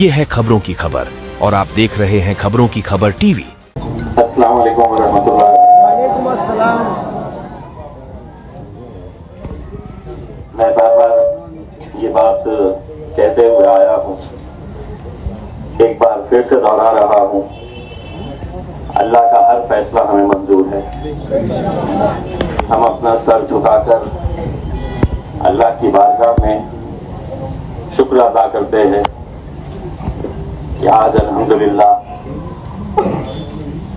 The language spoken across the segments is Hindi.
ये है खबरों की खबर और आप देख रहे हैं खबरों की खबर टीवी। अस्सलाम वालेकुम रहमतुल्लाह। वालेकुम अस्सलाम। मैं बार बार ये बात कहते हुए आया हूँ, एक बार फिर से दोहरा रहा हूँ, अल्लाह का हर फैसला हमें मंजूर है। हम अपना सर झुकाकर अल्लाह की बारगाह में शुक्र अदा करते हैं कि आज अल्हम्दुलिल्लाह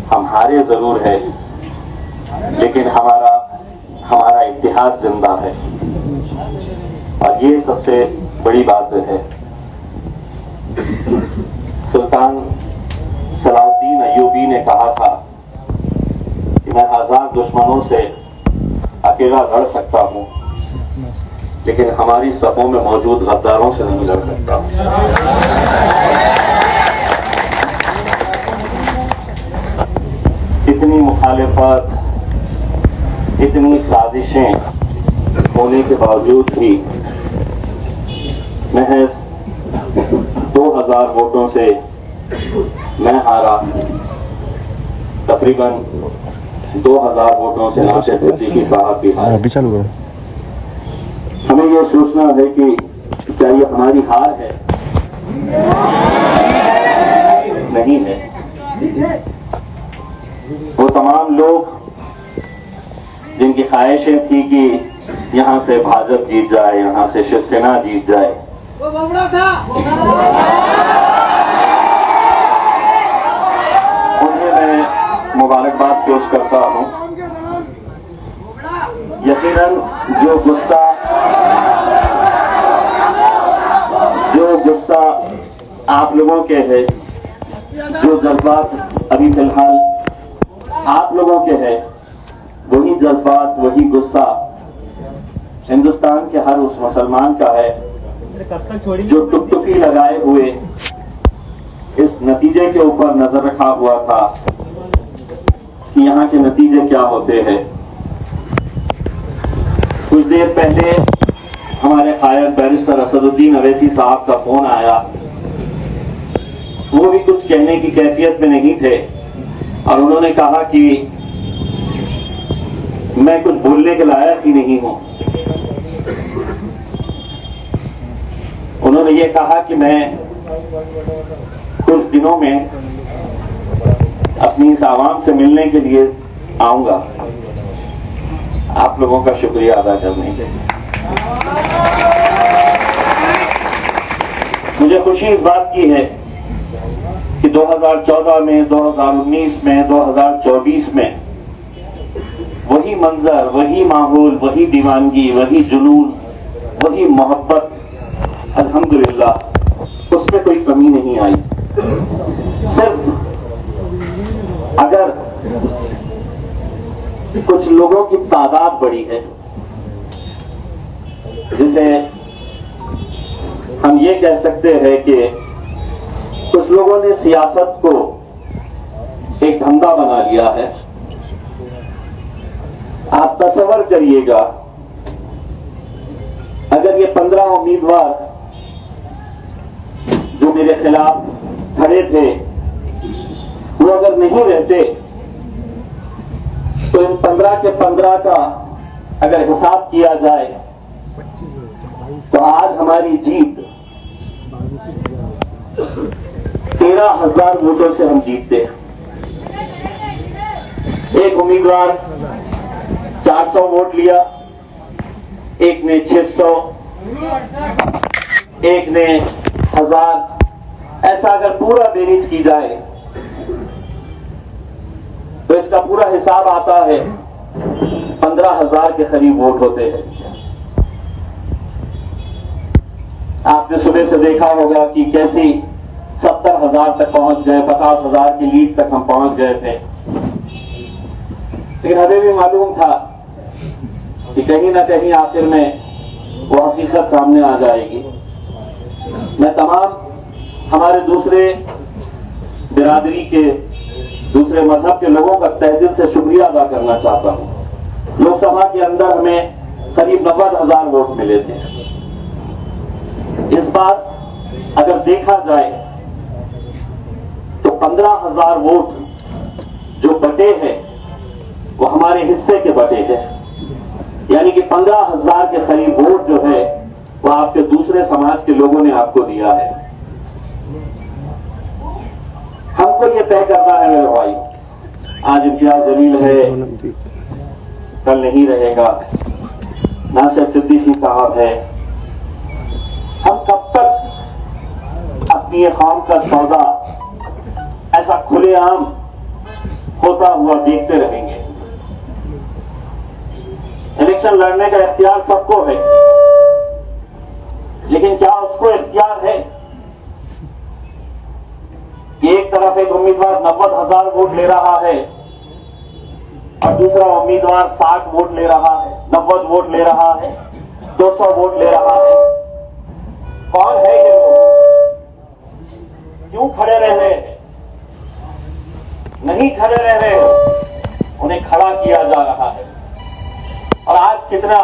हम हारे जरूर है, लेकिन हमारा इतिहास जिंदा है और ये सबसे बड़ी बात है। सुल्तान सलाउद्दीन अय्यूबी ने कहा था कि मैं 1000 दुश्मनों से अकेला लड़ सकता हूं, लेकिन हमारी सफों में मौजूद गद्दारों से नहीं लड़ सकता। इतनी मुखालिफत, इतनी साजिशें होने के बावजूद भी महज 2000 वोटों से मैं हारा। तकरीबन 2000 वोटों से नासिर सिद्दीकी साहब भी हारे। हमें यह सोचना है कि क्या ये हमारी हार है? नहीं है। वो तमाम लोग जिनकी ख्वाहिशें थी कि यहां से भाजपा जीत जाए, यहां से शिवसेना जीत जाए, उन्हें मैं मुबारकबाद पेश करता हूं। यकीनन जो गुस्सा आप लोगों के है, जो जज्बात अभी फिलहाल आप लोगों के हैं, वही जज्बात, वही गुस्सा हिंदुस्तान के हर उस मुसलमान का है जो टुकटुकी लगाए हुए इस नतीजे के ऊपर नजर रखा हुआ था कि यहाँ के नतीजे क्या होते हैं। कुछ देर पहले हमारे कायद बैरिस्टर असदुद्दीन अवैसी साहब का फोन आया। वो भी कुछ कहने की कैफियत में नहीं थे और उन्होंने कहा कि मैं कुछ बोलने के लायक ही नहीं हूं। उन्होंने ये कहा कि मैं कुछ दिनों में अपनी इस आवाम से मिलने के लिए आऊंगा, आप लोगों का शुक्रिया अदा करने के लिए। मुझे खुशी इस बात की है कि 2014 में, 2019 में, 2024 में वही मंजर, वही माहौल, वही दीवानगी, वही जुनून, वही मोहब्बत, अल्हम्दुलिल्लाह उसमें कोई कमी नहीं आई। सिर्फ अगर कुछ लोगों की तादाद बढ़ी है, जिसे हम ये कह सकते हैं कि कुछ लोगों ने सियासत को एक धंधा बना लिया है। आप तसव्वुर करिएगा, अगर ये 15 उम्मीदवार जो मेरे खिलाफ खड़े थे, वो अगर नहीं रहते तो इन 15 के 15 का अगर हिसाब किया जाए तो आज हमारी जीत 13,000 वोटों से हम जीतते। एक उम्मीदवार 400 वोट लिया, एक ने 600, एक ने 1000। ऐसा अगर पूरा बेरीज की जाए तो इसका पूरा हिसाब आता है 15,000 के करीब वोट होते हैं। आपने सुबह से देखा होगा कि कैसी 70,000 तक पहुंच गए, 50,000 की लीड तक हम पहुंच गए थे, लेकिन हमें भी मालूम था कि कहीं ना कहीं आखिर में वो हकीकत सामने आ जाएगी। मैं तमाम हमारे दूसरे बिरादरी के, दूसरे मजहब के लोगों का तहे दिल से शुक्रिया अदा करना चाहता हूं। लोकसभा के अंदर हमें करीब 90,000 वोट मिले थे। इस बार अगर देखा जाए 15,000 वोट जो बटे हैं वो हमारे हिस्से के बटे हैं, यानी कि 15,000 के करीब वोट जो है वो आपके दूसरे समाज के लोगों ने आपको दिया है। हमको ये तय करना है मेरे भाई, आज इम्तियाज जलील है, कल नहीं रहेगा, नासिर सिद्दीकी साहब है, हम कब तक अपनी ये कौम का सौदा ऐसा खुलेआम होता हुआ देखते रहेंगे? इलेक्शन लड़ने का इख्तियार सबको है, लेकिन क्या उसको इख्तियार है कि एक तरफ एक उम्मीदवार 90,000 वोट ले रहा है और दूसरा उम्मीदवार 60 वोट ले रहा है, 90 वोट ले रहा है, 200 वोट ले रहा है? कौन है ये लोग? क्यों खड़े रह रहे हैं? नहीं खड़े रह रहे हैं, उन्हें खड़ा किया जा रहा है। और आज कितना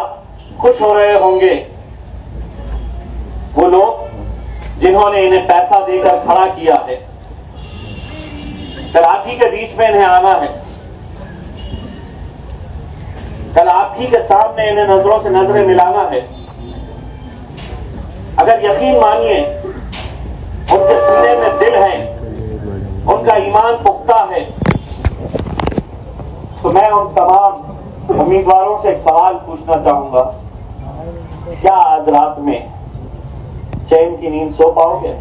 खुश हो रहे होंगे वो लोग जिन्होंने इन्हें पैसा देकर खड़ा किया है। कल आप ही के बीच में इन्हें आना है, कल आप ही के सामने इन्हें नजरों से नजरें मिलाना है। अगर यकीन मानिए उनके सीने में दिल है, उनका ईमान पुख्ता है, तो मैं उन तमाम उम्मीदवारों से एक सवाल पूछना चाहूंगा, क्या आज रात में चैन की नींद सो पाओगे?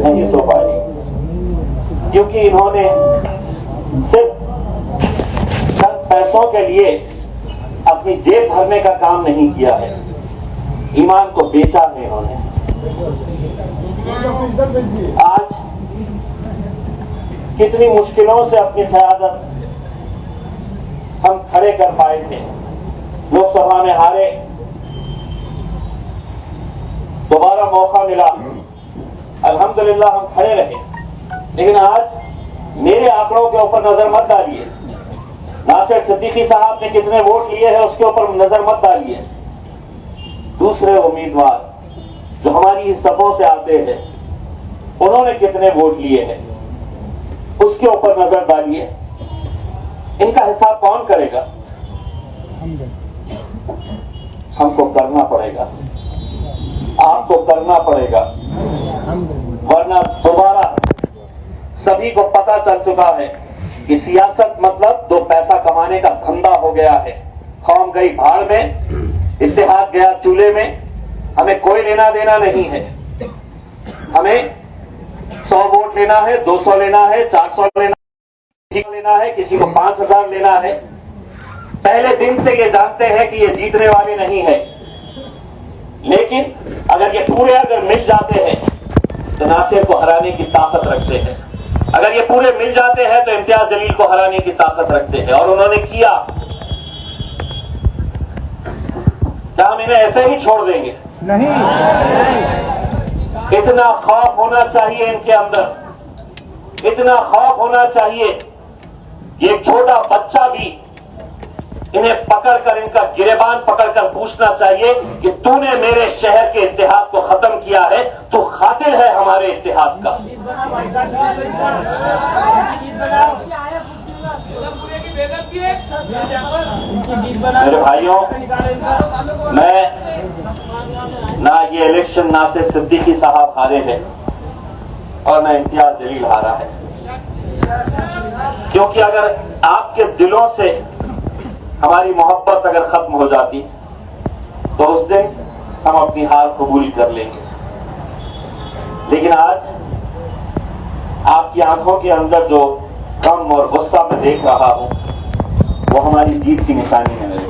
नहीं सो पाएंगे, क्योंकि इन्होंने सिर्फ चंद पैसों के लिए अपनी जेब भरने का काम नहीं किया है, ईमान को बेचा है इन्होंने। आज कितनी मुश्किलों से अपनी क़यादत हम खड़े कर पाए थे, लोकसभा में हारे, दोबारा मौका मिला, अल्हम्दुलिल्लाह हम खड़े रहे। लेकिन आज मेरे आंकड़ों के ऊपर नजर मत डालिए, नासिर सिद्दीकी साहब ने कितने वोट लिए हैं उसके ऊपर नजर मत डालिए। दूसरे उम्मीदवार जो हमारी इस सफों से आते हैं उन्होंने कितने वोट लिए हैं उसके ऊपर नजर डालिए। इनका हिसाब कौन करेगा? हमको करना पड़ेगा, आपको करना पड़ेगा, वरना दोबारा सभी को पता चल चुका है कि सियासत मतलब दो पैसा कमाने का धंधा हो गया है। कौम गई भाड़ में, इत्तेहाद गया चूल्हे में, हमें कोई लेना देना नहीं है। हमें 100 वोट लेना है, 200 लेना है, 400 लेना, किसी को लेना है, किसी को 5,000 लेना है। पहले दिन से ये जानते हैं कि ये जीतने वाले नहीं है, लेकिन अगर ये पूरे अगर मिल जाते हैं तो नासिर को हराने की ताकत रखते हैं। अगर ये पूरे मिल जाते हैं तो इम्तियाज जलील को हराने की ताकत रखते हैं, और उन्होंने किया। क्या हम इन्हें ऐसे ही छोड़ देंगे? नहीं। इतना खौफ होना चाहिए इनके अंदर, इतना खौफ होना चाहिए कि एक छोटा बच्चा भी इन्हें पकड़कर, इनका गिरेबान पकड़कर पूछना चाहिए कि तूने मेरे शहर के इत्तेहाद को खत्म किया है, तू खातिर है हमारे इत्तेहाद का। मेरे भाइयों, मैं ना ये इलेक्शन नासिर सिद्दीकी साहब हारे हैं और ना इम्तियाज जलील हारा है, क्योंकि अगर आपके दिलों से हमारी मोहब्बत अगर खत्म हो जाती तो उस दिन हम अपनी हार कबूल कर लेंगे। लेकिन आज आपकी आंखों के अंदर जो गम और गुस्सा मैं देख रहा हूं वो हमारी जीत की निशानी है मेरे।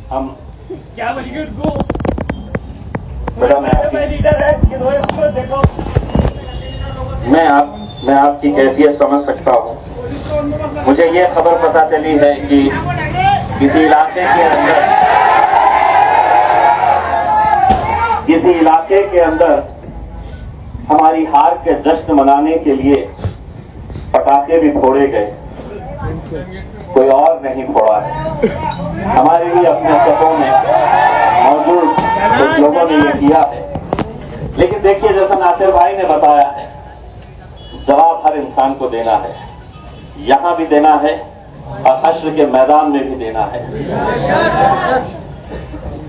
हम क्या बोलिए उनको? बेटा मैं आपकी कैफियत समझ सकता हूँ। मुझे ये खबर पता चली है कि किसी इलाके के अंदर हमारी हार के जश्न मनाने के लिए पटाखे भी फोड़े गए, कोई और नहीं फोड़ा है। हमारे भी अपने सफों में मौजूद कुछ लोगों ने ये किया है। लेकिन देखिए, जैसा नासिर भाई ने बताया है, जवाब हर इंसान को देना है, यहां भी देना है और हश्र के मैदान में भी देना है।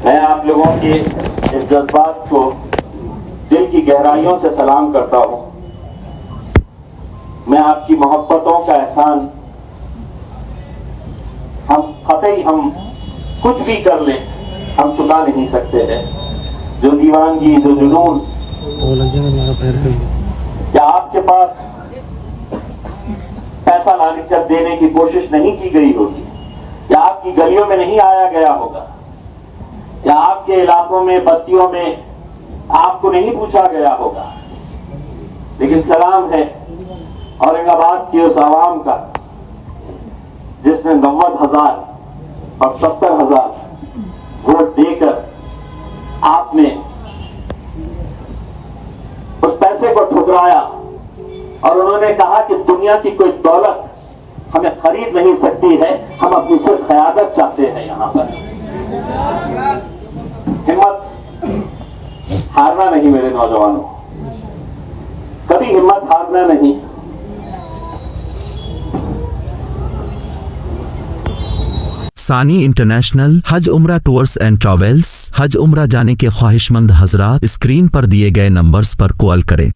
मैं आप लोगों के इस जज्बात को दिल की गहराइयों से सलाम करता हूं। मैं आपकी मोहब्बतों का एहसान हम कुछ भी कर लें, हम चुका नहीं सकते हैं। जो दीवानगी, जो जुनून या आपके पास पैसा लाने कर देने की कोशिश नहीं की गई होगी, या आपकी गलियों में नहीं आया गया होगा, या आपके इलाकों में, बस्तियों में आपको नहीं पूछा गया होगा, लेकिन सलाम है औरंगाबाद की उस आवाम का जिसने 90,000 और 70,000 वोट देकर आपने उस पैसे को ठुकराया और उन्होंने कहा कि दुनिया की कोई दौलत हमें खरीद नहीं सकती है, हम अपनी सिर्फ क़यादत चाहते हैं। यहां पर हिम्मत हारना नहीं मेरे नौजवानों, कभी हिम्मत हारना नहीं। सानी इंटरनेशनल हज उम्रा टूर्स एंड ट्रैवल्स। हज उम्रा जाने के ख्वाहिशमंद हजरात स्क्रीन पर दिए गए नंबर्स पर कॉल करें।